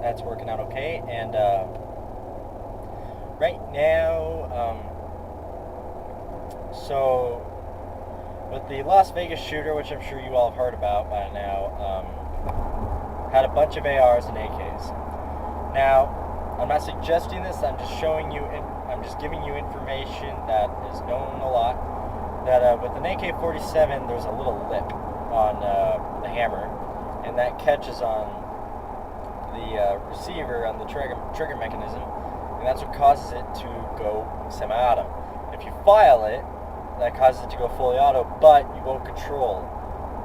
That's working out okay. And right now, so with the Las Vegas shooter, which I'm sure you all have heard about by now, had a bunch of ARs and AKs. Now, I'm not suggesting this. I'm just showing you. I'm just giving you information that is known a lot. That with an AK-47, there's a little lip on the hammer, and that catches on the receiver on the trigger mechanism, and that's what causes it to go semi-auto. If you file it, that causes it to go fully auto, but you won't control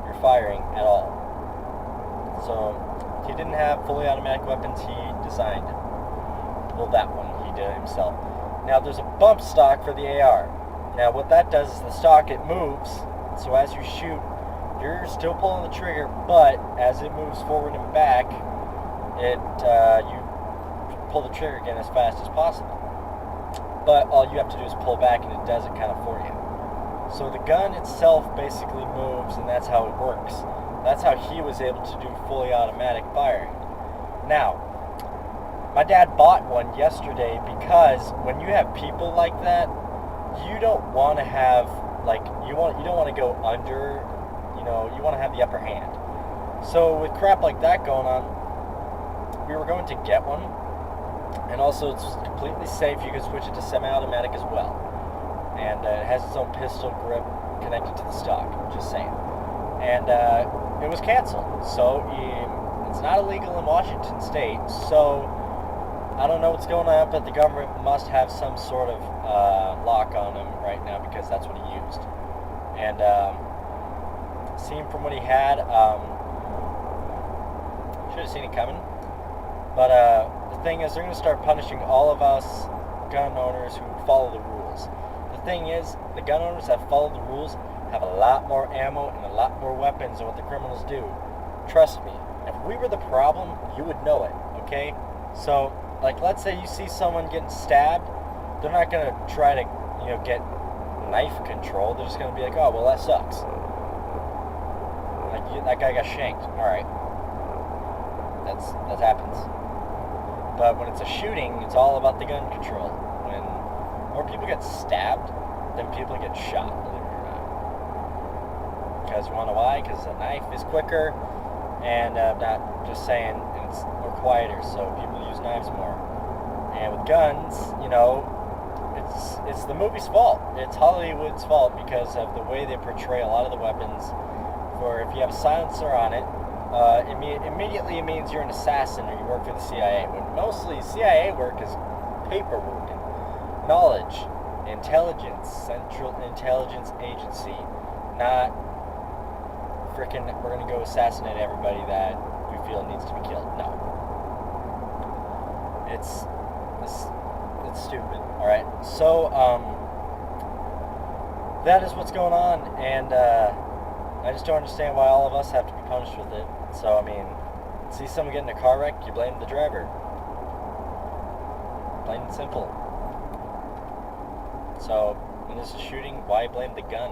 your firing at all. So if he didn't have fully automatic weapons, he designed it. Well, that one he did it himself. Now there's a bump stock for the AR. Now what that does is the stock, it moves, so as you shoot, you're still pulling the trigger, but as it moves forward and back, you pull the trigger again as fast as possible. But all you have to do is pull back, and it does it kind of for you. So the gun itself basically moves, and that's how it works. That's how he was able to do fully automatic firing. Now, my dad bought one yesterday because when you have people like that, you don't want to have you don't want to go under, you want to have the upper hand. So with crap like that going on, we were going to get one, and also it's completely safe. You can switch it to semi-automatic as well, and it has its own pistol grip connected to the stock. Just saying. And it was canceled, so it's not illegal in Washington State. So I don't know what's going on, but the government must have some sort of lock on him right now because that's what he used. And seeing from what he had, should have seen it coming. But the thing is, they're going to start punishing all of us gun owners who follow the rules. The thing is, the gun owners that follow the rules have a lot more ammo and a lot more weapons than what the criminals do. Trust me, if we were the problem, you would know it, okay? So, let's say you see someone getting stabbed, they're not going to try to, get knife control. They're just going to be like, oh, well, that sucks. That guy got shanked. All right. That happens. But when it's a shooting, it's all about the gun control. When more people get stabbed than people get shot, believe it or not. Because you want to know why? Because a knife is quicker, and not just saying, it's more quieter, so people use knives more. And with guns, it's the movie's fault. It's Hollywood's fault because of the way they portray a lot of the weapons. For if you have a silencer on it, immediately it means you're an assassin or you work for the CIA. When mostly CIA work is paperwork and knowledge, intelligence, Central Intelligence Agency, not frickin' we're gonna go assassinate everybody that we feel needs to be killed. No. It's stupid. Alright. So, that is what's going on, and I just don't understand why all of us have to be punished with it. So, see someone get in a car wreck, you blame the driver. Plain and simple. So, when there's a shooting, why blame the gun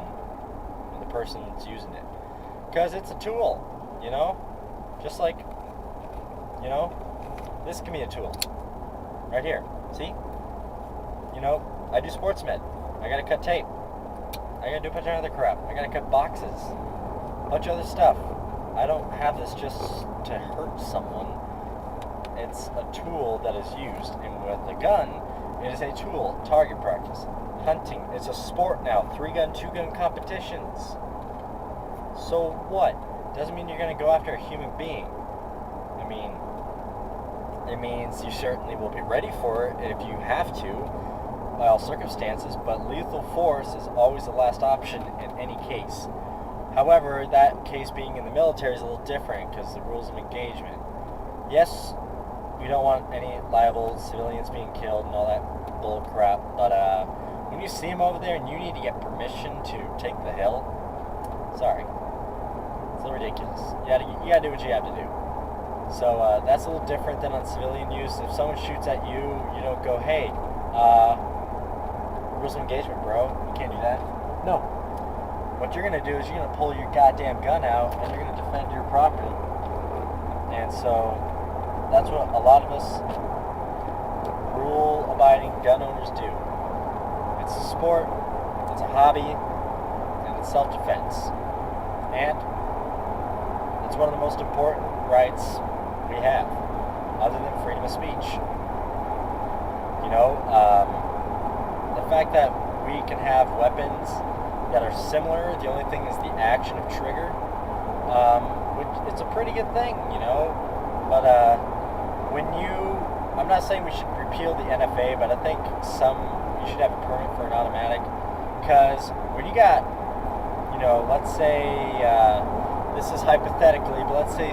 and the person that's using it? Because it's a tool, Just like, this can be a tool. Right here, see? I do sports med. I gotta cut tape. I gotta do a bunch of other crap. I gotta cut boxes. A bunch of other stuff. I don't have this just to hurt someone. It's a tool that is used. And with a gun, it is a tool. Target practice. Hunting. It's a sport now. 3-gun, 2-gun competitions. So what? Doesn't mean you're going to go after a human being. It means you certainly will be ready for it if you have to, by all circumstances, but lethal force is always the last option in any case. However, that case being in the military is a little different because the rules of engagement. Yes, we don't want any liable civilians being killed and all that bull crap, but when you see them over there and you need to get permission to take the hill, sorry. It's a little ridiculous. You gotta do what you have to do. So that's a little different than on civilian use. If someone shoots at you, you don't go, hey, rules of engagement, bro. You can't do that. No. What you're going to do is you're going to pull your goddamn gun out and you're going to defend your property. And so that's what a lot of us rule-abiding gun owners do. It's a sport, it's a hobby, and it's self-defense. And it's one of the most important rights we have, other than freedom of speech. You know, the fact that we can have weapons that are similar, the only thing is the action of trigger, which it's a pretty good thing, you know. But I'm not saying we should repeal the NFA, but I think you should have a permit for an automatic, because when you got, you know, let's say, this is hypothetically, but let's say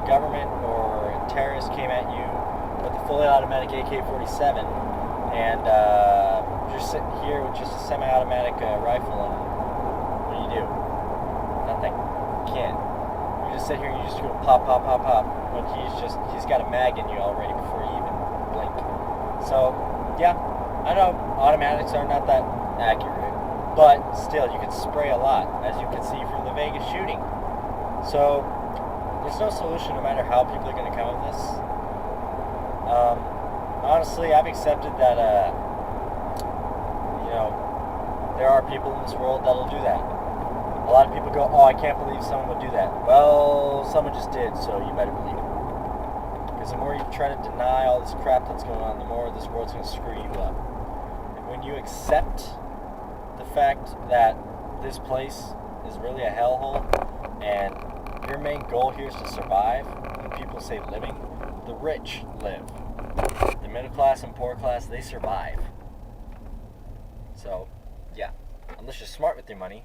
government or terrorists came at you with a fully automatic AK-47, and you're sitting here with just a semi-automatic rifle, and what do? Nothing. You can't. You just sit here and you just go pop, pop, pop, pop, but he's got a mag in you already before you even blink. So, yeah, I know automatics are not that accurate, but still, you can spray a lot, as you can see from the Vegas shooting. So, there's no solution no matter how people are going to come with this. Honestly, I've accepted that, you know, there are people in this world that'll do that. A lot of people go, oh, I can't believe someone would do that. Well, someone just did, so you better believe it. Because the more you try to deny all this crap that's going on, the more this world's going to screw you up. And when you accept the fact that this place is really a hellhole, and your main goal here is to survive, when people say living, the rich live. The middle class and poor class, they survive. So, yeah. Unless you're smart with your money,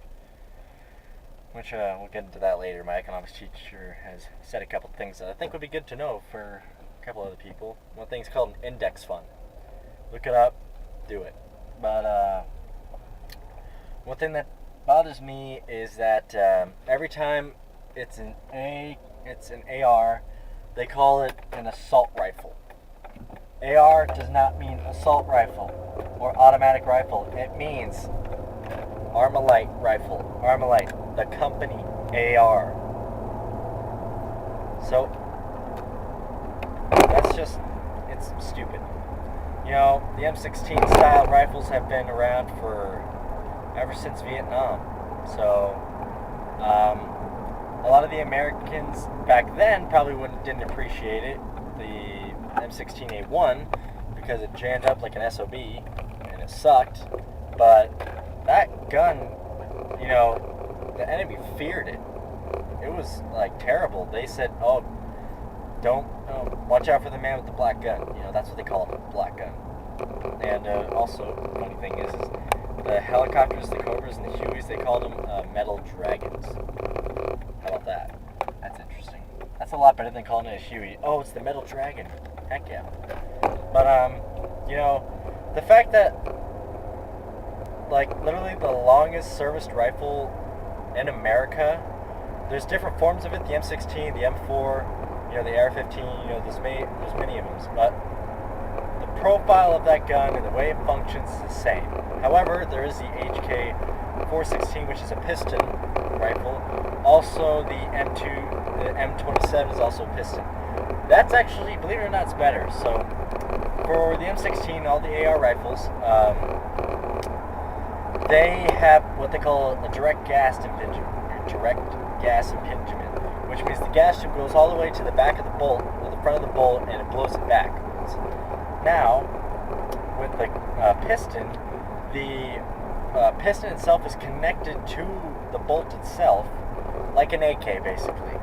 which we'll get into that later. My economics teacher has said a couple things that I think would be good to know for a couple other people. One thing's called an index fund. Look it up, do it. But one thing that bothers me is that every time it's an AR, they call it an assault rifle. AR does not mean assault rifle or automatic rifle. It means Armalite rifle. Armalite, the company AR. So that's just, it's stupid. You know, the M16 style rifles have been around ever since Vietnam. So a lot of the Americans back then probably didn't appreciate it. The M16A1, because it jammed up like an SOB and it sucked. But that gun, you know, the enemy feared it. It was like terrible. They said, "Oh, watch out for the man with the black gun." You know, that's what they call it, black gun. And also, the funny thing is the helicopters, the Cobras, and the Hueys, they called them metal dragons. How about that? That's interesting. That's a lot better than calling it a Huey. Oh, it's the metal dragon. Heck yeah. But you know, the fact that, like, literally the longest serviced rifle in America, there's different forms of it, the M16, the M4, you know, the AR-15, you know, there's many of them, but the profile of that gun and the way it functions is the same. However, there is the HK-416, which is a piston rifle. Also, the M27 is also a piston. That's actually, believe it or not, it's better. So, for the M16, all the AR rifles, they have what they call a direct gas impingement, which means the gas tube goes all the way to the back of the bolt, or the front of the bolt, and it blows it back. Now, with the piston, the piston itself is connected to the bolt itself, like an AK basically.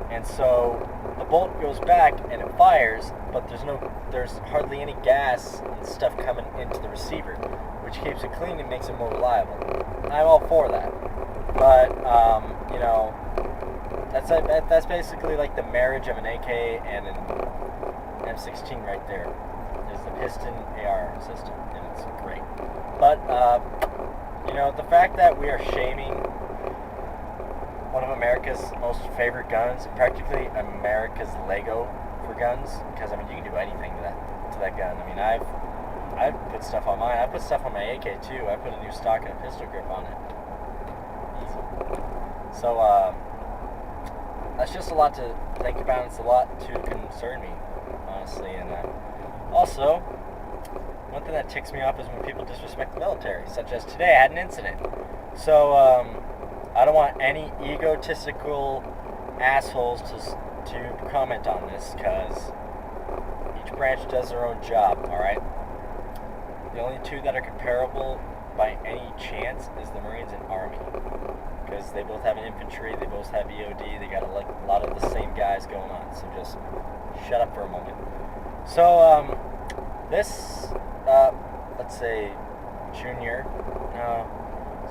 And so the bolt goes back and it fires, but there's hardly any gas and stuff coming into the receiver, which keeps it clean and makes it more reliable. I'm all for that, but you know, that's basically like the marriage of an AK and an M16 right there. There's the piston AR system, and it's great. But you know, the fact that we are shaming one of America's most favorite guns, practically America's Lego for guns, because I mean, you can do anything to that gun. I mean, I've put stuff on mine. I put stuff on my AK too. I put a new stock and a pistol grip on it. Easy. So that's just a lot to think about. It's a lot to concern me. honestly. And also, one thing that ticks me off is when people disrespect the military, such as today I had an incident. So I don't want any egotistical assholes to comment on this, because each branch does their own job, alright? The only two that are comparable by any chance is the Marines and Army, because they both have an infantry, they both have EOD, they got a lot of the same guys going on, so just shut up for a moment. So this, let's say, junior,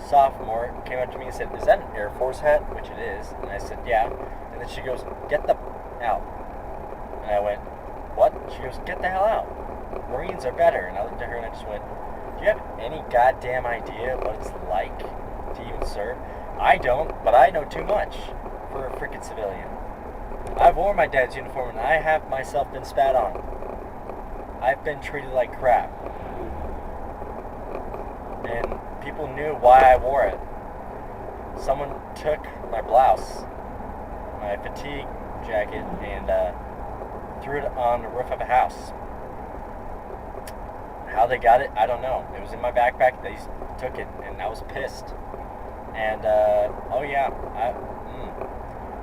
sophomore, came up to me and said, "Is that an Air Force hat?" Which it is. And I said, "Yeah." And then she goes, "Get the out." And I went, "What?" She goes, "Get the hell out. Marines are better." And I looked at her and I just went, "Do you have any goddamn idea what it's like to even serve?" I don't, but I know too much for a freaking civilian. I've worn my dad's uniform and I have myself been spat on. I've been treated like crap. And people knew why I wore it. Someone took my blouse, my fatigue jacket, and threw it on the roof of a house. How they got it, I don't know. It was in my backpack. They took it, and I was pissed. And oh yeah,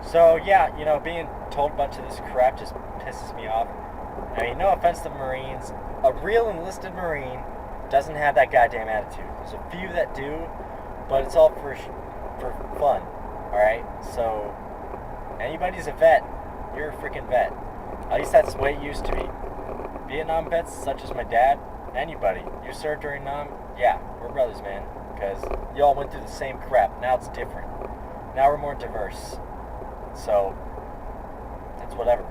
so yeah, you know, being told a bunch of this crap just pisses me off. I mean, no offense to Marines, a real enlisted Marine doesn't have that goddamn attitude. There's a few that do, but it's all for fun, alright? So, anybody's a vet, you're a freaking vet. At least that's the way it used to be. Vietnam vets, such as my dad, anybody, you served during Nam, yeah, we're brothers, man, because you all went through the same crap. Now it's different. Now we're more diverse. So, it's whatever,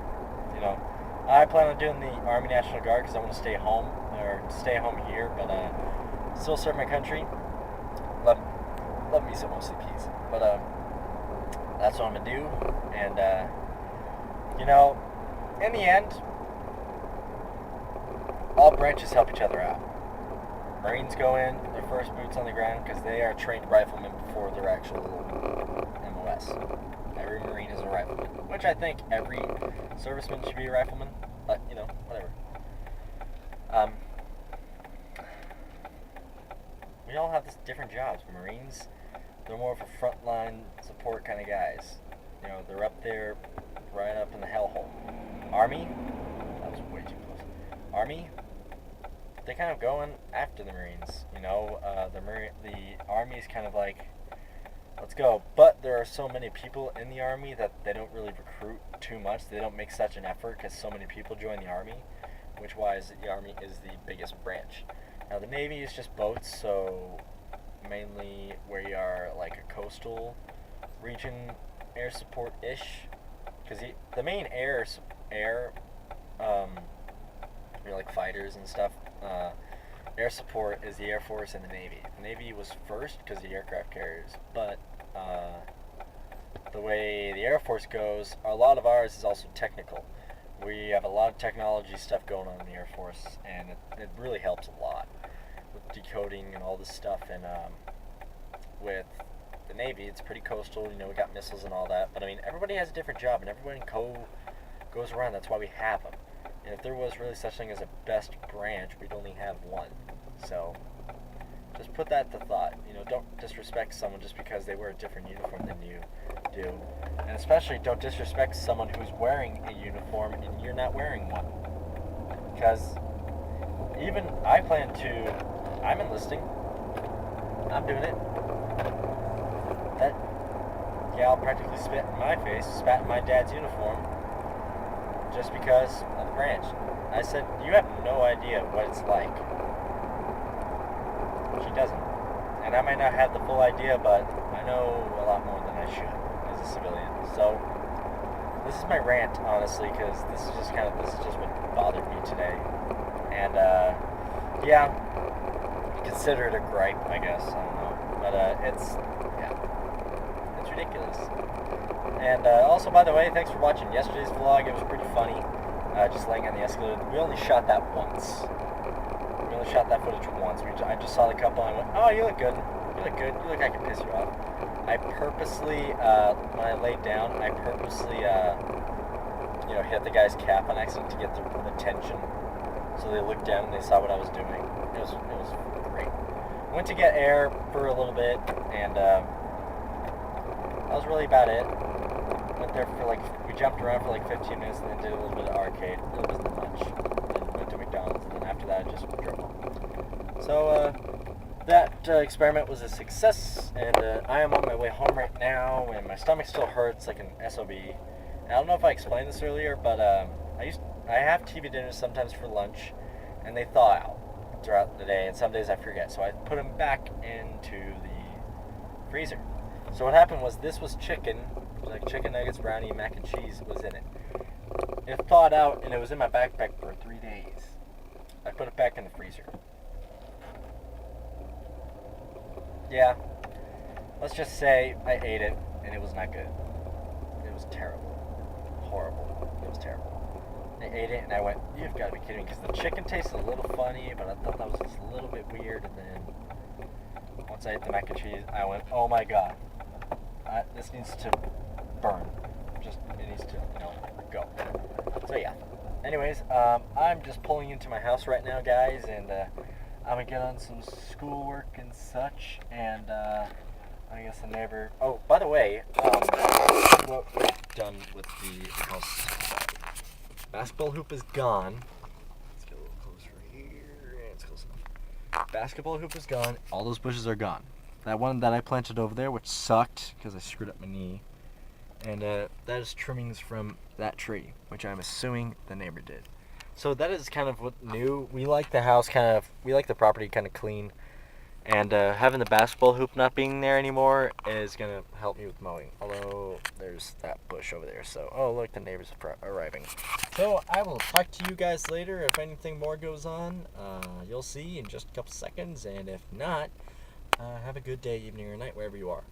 you know. I plan on doing the Army National Guard because I want to stay home, or stay home here, but still serve my country. Love me some OCPs. But that's what I'm going to do. And, you know, in the end, all branches help each other out. Marines go in, their first boots on the ground, because they are trained riflemen before their actual MOS. Every Marine is a rifleman, which I think every serviceman should be a rifleman, but, you know, whatever. We all have this different jobs. Marines, they're more of a frontline support kind of guys. You know, they're up there, right up in the hellhole. Army, that was way too close. Army, they kind of going after the Marines. You know, the Army is kind of like, let's go. But there are so many people in the Army that they don't really recruit too much. They don't make such an effort because so many people join the Army, which wise the Army is the biggest branch. Now the Navy is just boats, so mainly where you are like a coastal region air support-ish. Because the main air, you know, like fighters and stuff, air support is the Air Force and the Navy. The Navy was first because of the aircraft carriers, but the way the Air Force goes, a lot of ours is also technical. We have a lot of technology stuff going on in the Air Force, and it really helps a lot with decoding and all this stuff. And with the Navy, it's pretty coastal. You know, we got missiles and all that. But I mean, everybody has a different job, and everybody goes around. That's why we have them. And if there was really such thing as a best branch, we'd only have one. So just put that to thought. You know, don't disrespect someone just because they wear a different uniform than you do. And especially don't disrespect someone who's wearing a uniform and you're not wearing one. Because even I'm enlisting. I'm doing it. That gal practically spit in my face, spat in my dad's uniform, just because of the branch. I said, you have no idea what it's like. She doesn't. And I might not have the full idea, but I know a lot more than I should as a civilian. So, this is my rant, honestly, because this is just what bothered me today. And, yeah, consider it a gripe, I guess. I don't know. But, it's ridiculous. And also, by the way, thanks for watching yesterday's vlog. It was pretty funny, just laying on the escalator. We only shot that once. We only shot that footage once. I just saw the couple and I went, oh, you look good. You look good. You look like I can piss you off. I purposely, when I laid down, I purposely, hit the guy's cap on accident to get their attention. So they looked down and they saw what I was doing. It was great. Went to get air for a little bit, and that was really about it. Went there for we jumped around for 15 minutes and then did a little bit of arcade. It wasn't much. Then went to McDonald's, and then after that I just drove home. So that experiment was a success, and I am on my way home right now, and my stomach still hurts like an SOB. And I don't know if I explained this earlier, but I have TV dinners sometimes for lunch, and they thaw out throughout the day, and some days I forget, so I put them back into the freezer. So what happened was, this was chicken, like chicken nuggets, brownie, mac and cheese was in it. It thawed out, and it was in my backpack for 3 days. I put it back in the freezer. Yeah, let's just say I ate it, and it was not good. It was terrible. Horrible. It was terrible. I ate it, and I went, you've got to be kidding me, because the chicken tasted a little funny, but I thought that was just a little bit weird, and then once I ate the mac and cheese, I went, oh my god, this needs to burn. It needs to, go. So yeah. Anyways, I'm just pulling into my house right now, guys, and I'm gonna get on some schoolwork and such, and I guess the neighbor. Oh, by the way, what we're done with the house. Basketball hoop is gone. Let's get a little closer here. It's close enough. Basketball hoop is gone. All those bushes are gone. That one that I planted over there, which sucked because I screwed up my knee, and that is trimmings from that tree, which I'm assuming the neighbor did. So that is kind of what new. We like the house we like the property kind of clean, and having the basketball hoop not being there anymore is gonna help me with mowing. Although there's that bush over there, so oh look, the neighbors are arriving. So I will talk to you guys later. If anything more goes on, you'll see in just a couple seconds, and if not, have a good day, evening, or night, wherever you are.